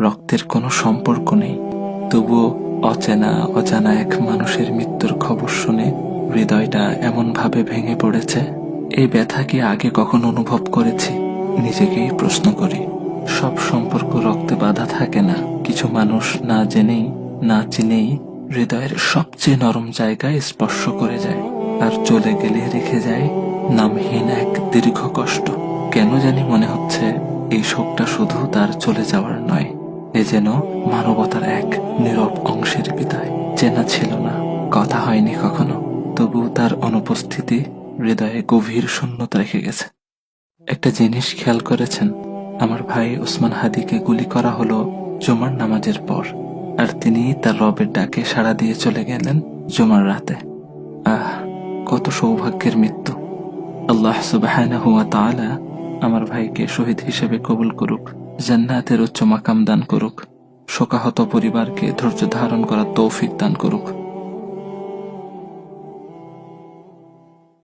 রক্তের কোনো সম্পর্ক নেই, তবুও অজানা এক মানুষের মৃত্যুর খবর শুনে হৃদয়টা এমনভাবে ভেঙে পড়েছে। এই ব্যথা কি আগে কখনো অনুভব করেছি? নিজেকেই প্রশ্ন করি। সব সম্পর্ক রক্তে বাঁধা থাকে না। কিছু মানুষ না জেনেই না চিনেই হৃদয়ের সবচেয়ে নরম জায়গায় স্পর্শ করে যায়, আর চলে গেলে রেখে যায় নামহীন এক দীর্ঘ কষ্ট। কেন জানি মনে হচ্ছে এই শোকটা শুধু তার চলে যাওয়ার নয়, এ যেন মানবতার এক নীরব অংশের বিদায়। চেনা ছিল না, কথা হয়নি কখনো, তবু তার অনুপস্থিতি হৃদয়ে গভীর শূন্যতা রেখে গেছে। একটা জিনিস খেয়াল করেছেন? আমার ভাই ওসমান হাদিকে গুলি করা হলো জুমার নামাজের পর, আর তিনি তার রবের ডাকে সাড়া দিয়ে চলে গেলেন জুমার রাতে। আহ, কত সৌভাগ্যের মৃত্যু! আল্লাহ সুবহানাহু ওয়া তাআলা আমার ভাইকে শহীদ হিসেবে কবুল করুক, জান্নাতের উচ্চ মাকাম দান করুক, শোকাহত পরিবারকে ধৈর্য ধারণ করার তৌফিক দান করুক।